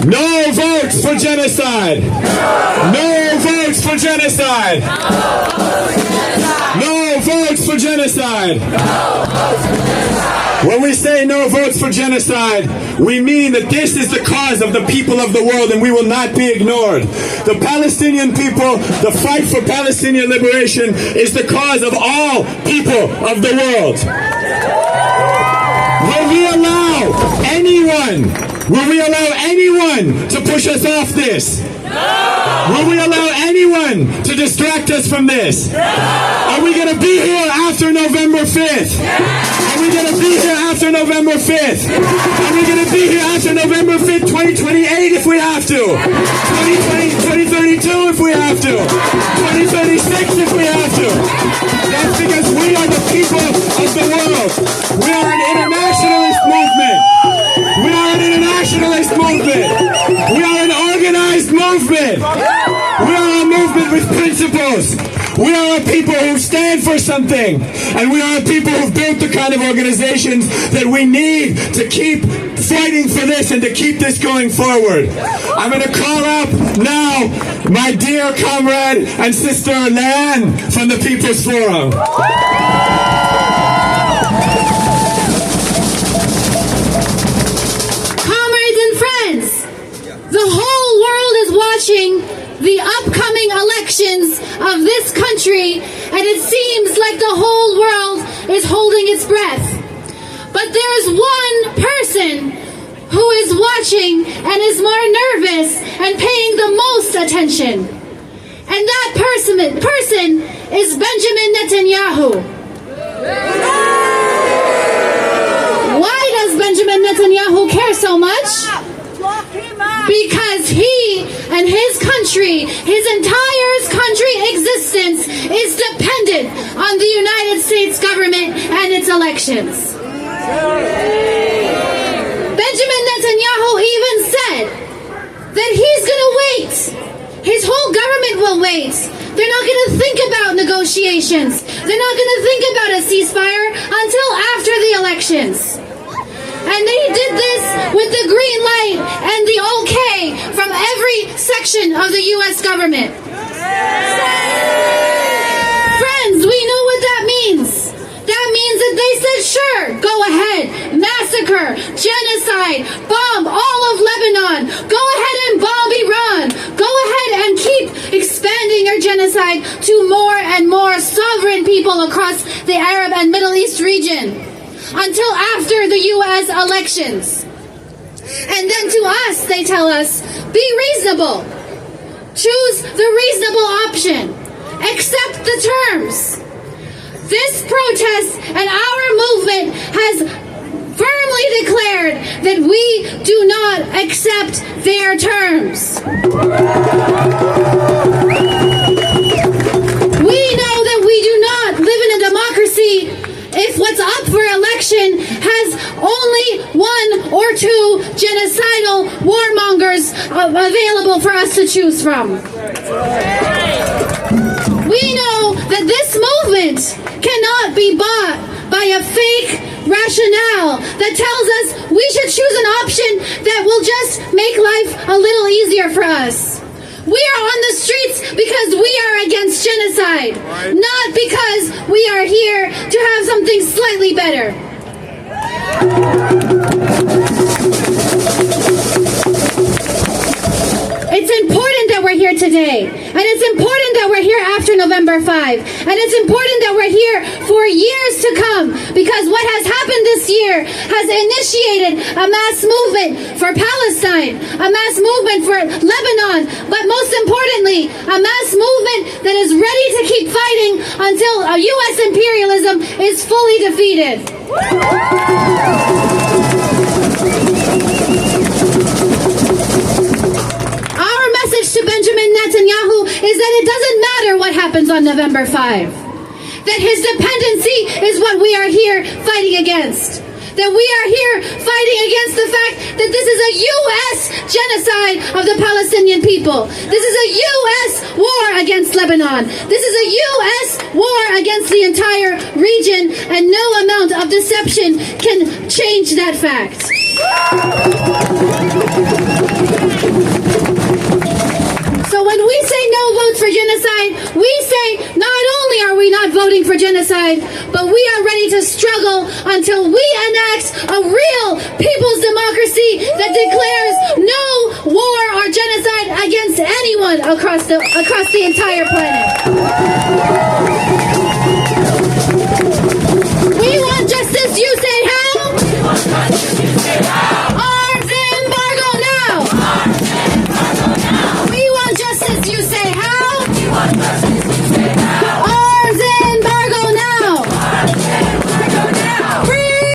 No votes for genocide. No votes for genocide. No votes for genocide. When we say no votes for genocide, we mean that this is the cause of the people of the world and we will not be ignored. The Palestinian people, the fight for Palestinian liberation is the cause of all people of the world. Will we allow anyone to push us off this? Will we allow anyone to distract us from this? Are we going to be here after November 5th? Are we going to be here after November 5th? Are we going to be here after November 5th, 2028 if we have to? 2032 if we have to? 2036 if we have to? That's because we are the people of the world. We are an internationalist movement. We are an internationalist movement. We are an organized movement. We are a movement with principles. We are a people who stand for something. And we are a people who've built the kind of organizations that we need to keep fighting for this and to keep this going forward. I'm going to call up now my dear comrade and sister Lan from the People's Forum. The whole world is watching the upcoming elections of this country, and it seems like the whole world is holding its breath. But there's one person who is watching and is more nervous and paying the most attention. And that person is Benjamin Netanyahu. Why does Benjamin Netanyahu care so much? Because he and his country, his entire country existence is dependent on the United States government and its elections. Benjamin Netanyahu even said that he's going to wait. His whole government will wait. They're not going to think about negotiations. They're not going to think about a ceasefire until after the elections. And they did this with the green light and the okay from every section of the U.S. government. Friends, we know what that means. That means that they said, sure, go ahead, massacre, genocide, bomb all of Lebanon, go ahead and bomb Iran, go ahead and keep expanding your genocide to more and more sovereign people across the Arab and Middle East region. Until after the U.S. elections. And then to us, they tell us, be reasonable. Choose the reasonable option. Accept the terms. This protest and our movement has firmly declared that we do not accept their terms. We know that we do not live in a democracy if what's up for election has only one or two genocidal warmongers available for us to choose from. We know that this movement cannot be bought by a fake rationale that tells us we should choose an option that will just make life a little easier for us. We are on the streets because we are against genocide, not because we are here to have something slightly better. It's important that we're here today, and it's important that we're here after November 5, and it's important that we're here for years to come, because what has happened this year has initiated a mass movement for Palestine, a mass movement for Lebanon, but most importantly, a mass movement that is ready to keep fighting until U.S. imperialism is fully defeated. To Benjamin Netanyahu is that it doesn't matter what happens on November 5. That his dependency is what we are here fighting against. That we are here fighting against the fact that this is a U.S. genocide of the Palestinian people. This is a U.S. war against Lebanon. This is a U.S. war against the entire region, and no amount of deception can change that fact. voting for genocide, but we are ready to struggle until we enact a real people's democracy that declares no war or genocide against anyone across the entire planet.